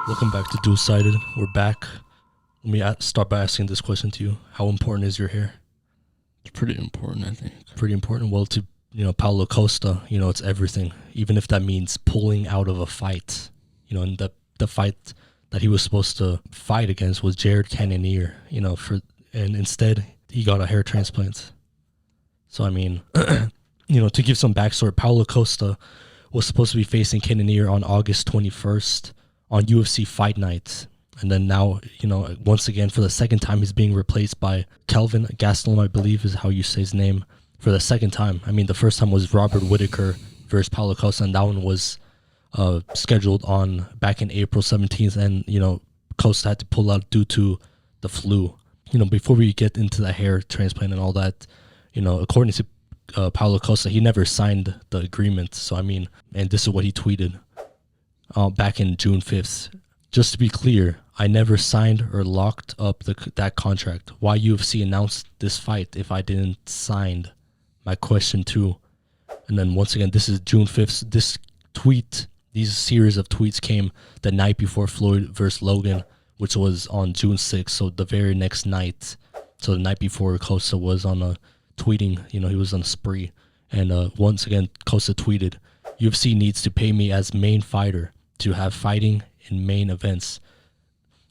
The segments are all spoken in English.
Welcome back to Dualsighted. We're back. Let me start by asking this question to you. How important is your hair? It's pretty important, I think. Pretty important. Well, to Paulo Costa, it's everything. Even if that means pulling out of a fight. And the fight that he was supposed to fight against was Jared Cannonier. And instead he got a hair transplant. So I mean, to give some backstory, Paulo Costa was supposed to be facing Cannonier on August 21st on UFC Fight Night. And then now, once again, for the second time, he's being replaced by Kelvin Gastelum, I believe is how you say his name, for the second time. I mean, the first time was Robert Whittaker versus Paulo Costa, and that one was scheduled on back in April 17th. And, Costa had to pull out due to the flu. Before we get into the hair transplant and all that, according to Paulo Costa, he never signed the agreement. So, I mean, and this is what he tweeted back in June 5th. Just to be clear, I never signed or locked up that contract. Why UFC announced this fight if I didn't sign? My question too. And then once again, this is June 5th. These series of tweets came the night before Floyd versus Logan, which was on June 6th. So the very next night. So the night before, Costa was on a tweeting, he was on a spree. And once again, Costa tweeted, UFC needs to pay me as main fighter to have fighting in main events.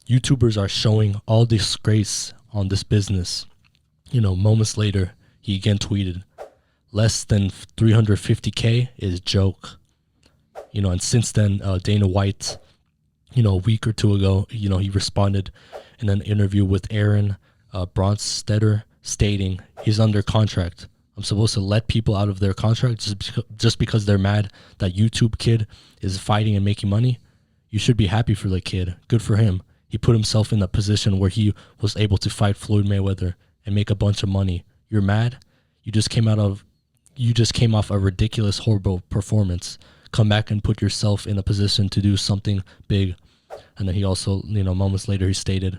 YouTubers are showing all disgrace on this business. Moments later, he again tweeted, less than 350K is joke. And since then, Dana White, a week or two ago, he responded in an interview with Aaron Bronstetter stating he's under contract. I'm supposed to let people out of their contract just because they're mad that YouTube kid is fighting and making money. You should be happy for the kid. Good for him. He put himself in a position where he was able to fight Floyd Mayweather and make a bunch of money. You're mad? You just came off a ridiculous, horrible performance. Come back and put yourself in a position to do something big. And then he also, moments later, he stated,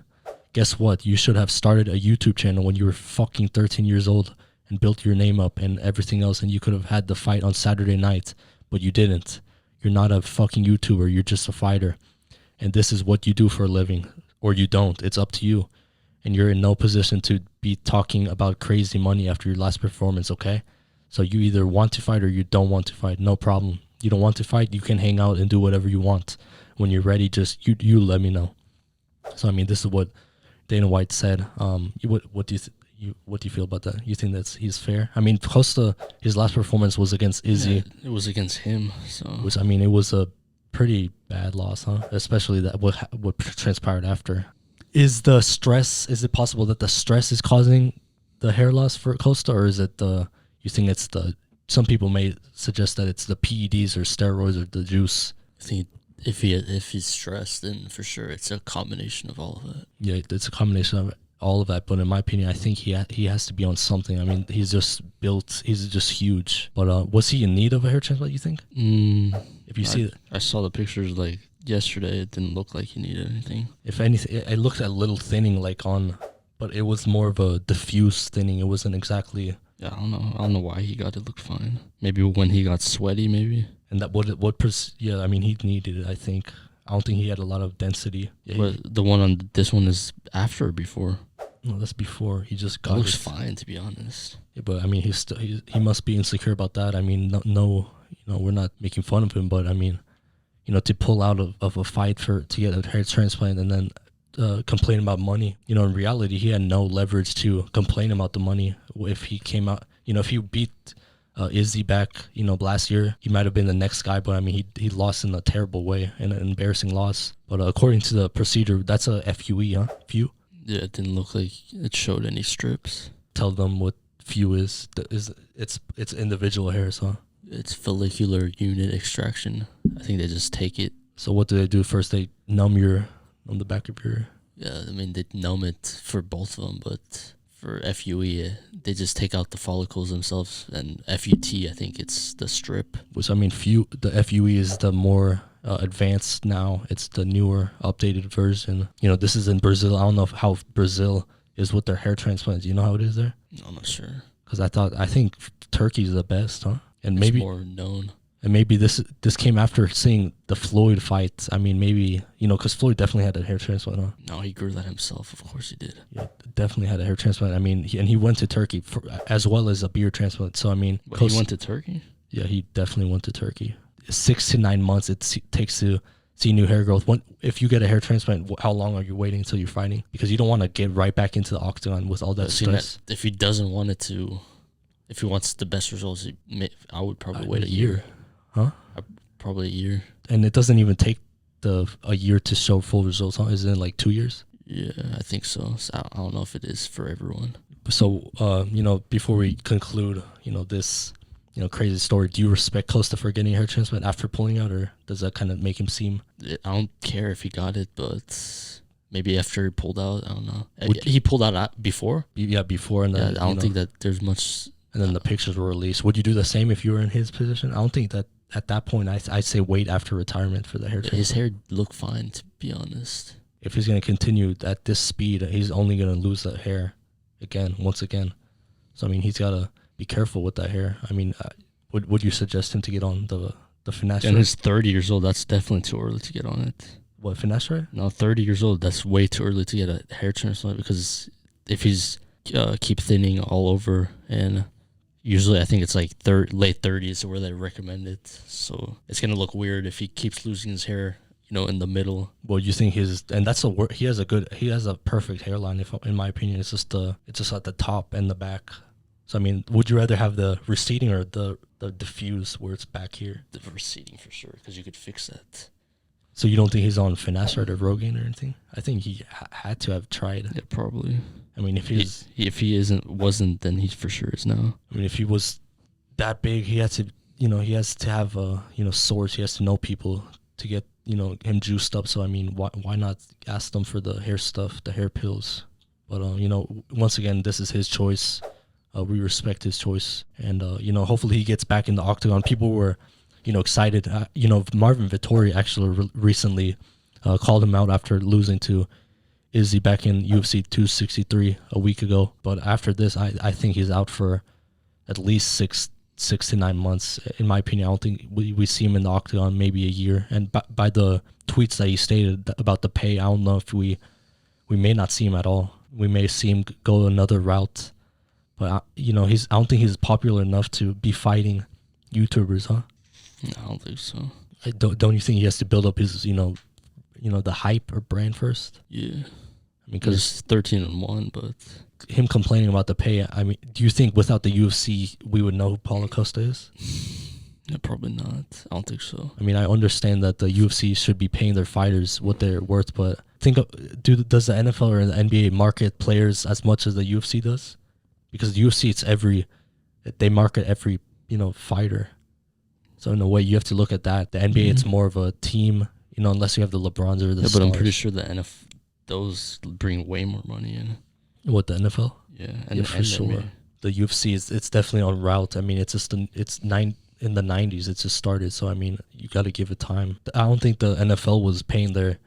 guess what? You should have started a YouTube channel when you were fucking 13 years old and built your name up and everything else, and you could have had the fight on Saturday night, but you didn't. You're not a fucking YouTuber. You're just a fighter. And this is what you do for a living, or you don't. It's up to you. And you're in no position to be talking about crazy money after your last performance, okay? So you either want to fight or you don't want to fight. No problem. You don't want to fight, you can hang out and do whatever you want. When you're ready, just you let me know. So I mean, this is what Dana White said. What do you feel about that? You think he's fair? I mean, Costa, his last performance was against Izzy. Yeah, it was against him. So it was a pretty bad loss, huh? Especially that what transpired after. Is it possible that the stress is causing the hair loss for Costa, or is it you think it's some people may suggest that it's the PEDs or steroids or the juice? I think if he's stressed, then for sure it's a combination of all of that. Yeah, it's a combination of all of that, but in my opinion, I think he has to be on something. I mean, he's just huge. But was he in need of a hair transplant, you think? If you see, I saw the pictures like yesterday. It didn't look like he needed anything. If anything, it looked a little thinning, but it was more of a diffuse thinning. It wasn't exactly. Yeah, I don't know why he got it look fine. Maybe when he got sweaty, maybe. And that yeah, I mean, he needed it, I think. I don't think he had a lot of density. Yeah, but the one on this one is after or before? No, that's before. He just got it. Looks fine, to be honest. Yeah, but I mean, he must be insecure about that. I mean, no, we're not making fun of him, but I mean, to pull out of a fight to get a hair transplant and then complain about money. In reality, he had no leverage to complain about the money. If he came out, if he beat Izzy back, last year, he might have been the next guy, but I mean, he lost in a terrible way, in an embarrassing loss. But according to the procedure, that's a FUE, huh? FUE? Yeah, it didn't look like it showed any strips. Tell them what FUE is. It's individual hairs, huh? It's follicular unit extraction. I think they just take it. So what do they do first? They numb the back of your... Yeah, I mean, they numb it for both of them, but for FUE, they just take out the follicles themselves. And FUT, I think it's the strip. Which, I mean, the FUE is the more advanced now. It's the newer, updated version. This is in Brazil. I don't know how Brazil is with their hair transplants. You know how it is there? No, I'm not sure. Because I think Turkey's the best, huh? And it's maybe more known. And maybe this came after seeing the Floyd fight. I mean, maybe, because Floyd definitely had a hair transplant, huh? No, he grew that himself. Of course he did. Yeah, definitely had a hair transplant. I mean, he went to Turkey as well as a beard transplant. So, I mean... He went to Turkey? Yeah, he definitely went to Turkey. 6 to 9 months it takes to see new hair growth. If you get a hair transplant, how long are you waiting until you're fighting? Because you don't want to get right back into the octagon with all that stress. If he doesn't want it to... If he wants the best results, I would probably wait a year. Huh? Probably a year. And it doesn't even take a year to show full results, huh? Isn't it like 2 years? Yeah, I think so. I don't know if it is for everyone. So, before we conclude, this, crazy story, do you respect Costa for getting a hair transplant after pulling out, or does that kind of make him seem... I don't care if he got it, but maybe after he pulled out, I don't know. He pulled out before? Yeah, before. And then, I don't think that there's much... And then the pictures were released. Would you do the same if you were in his position? I don't think that at that point, I'd say wait after retirement for the hair transplant. His hair looked fine, to be honest. If he's going to continue at this speed, he's only going to lose that hair once again. So, I mean, he's got to be careful with that hair. I mean, would you suggest him to get on the finasteride? And he's 30 years old. That's definitely too early to get on it. What, finasteride? No, 30 years old. That's way too early to get a hair transplant, because if he's keep thinning all over, and usually I think it's like late 30s where they recommend it. So it's going to look weird if he keeps losing his hair, in the middle. Well, you think he has a perfect hairline, in my opinion. It's just at the top and the back. So, I mean, would you rather have the receding or the diffuse where it's back here? The receding for sure, because you could fix that. So you don't think he's on finasteride or rogaine or anything? I think he had to have tried. Yeah, probably. I mean, if he wasn't, then he for sure is now. I mean, if he was that big, he has to have source. He has to know people to get him juiced up. So, I mean, why not ask them for the hair stuff, the hair pills? But once again, this is his choice. We respect his choice, and hopefully he gets back in the octagon. People were excited. Marvin Vettori actually recently called him out after losing to Izzy back in UFC 263 a week ago. But after this, I think he's out for at least six to 9 months. In my opinion, I don't think we see him in the octagon maybe a year. And by the tweets that he stated about the pay, I don't know if we may not see him at all. We may see him go another route. But I don't think he's popular enough to be fighting YouTubers, huh? No, I don't think so. Don't you think he has to build up his the hype or brand first? Yeah, I mean, because 13-1, but him complaining about the pay. I mean, do you think without the UFC we would know who Paulo Costa is? No, probably not. I don't think so. I mean, I understand that the UFC should be paying their fighters what they're worth, but does the NFL or the NBA market players as much as the UFC does? Because the UFC, they market every fighter. So in a way, you have to look at that. The NBA, it's more of a team, unless you have the LeBrons or the stars. But I'm pretty sure the NFL, those bring way more money in. What, the NFL? Yeah, for sure. The UFC it's definitely on route. I mean, in the 90s, it just started. So I mean, you got to give it time. I don't think the NFL was paying their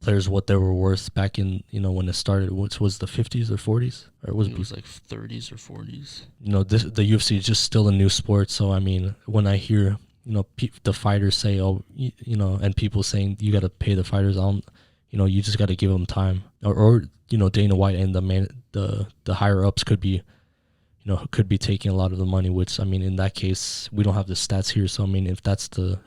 players what they were worth back in when it started, which was the 50s or 40s, or it was like 30s or 40s. The UFC is just still a new sport. So I mean, when I hear the fighters say, and people saying you got to pay the fighters, you just got to give them time, or Dana White and the higher ups could be taking a lot of the money, which I mean, in that case, we don't have the stats here. So I mean, if that's the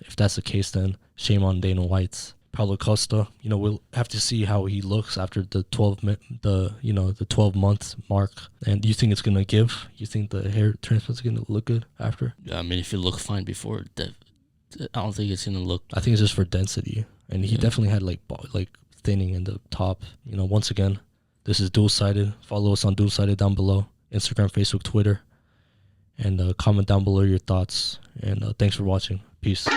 case, then shame on Dana White. Paulo Costa, we'll have to see how he looks after the 12-month mark. And do you think it's gonna give? You think the hair transplant's gonna look good after? Yeah, I mean, if it looked fine before, I don't think it's gonna look. I think it's just for density, and he definitely had like thinning in the top. Once again, this is Dualsighted. Follow us on Dualsighted down below, Instagram, Facebook, Twitter, and comment down below your thoughts. And thanks for watching. Peace.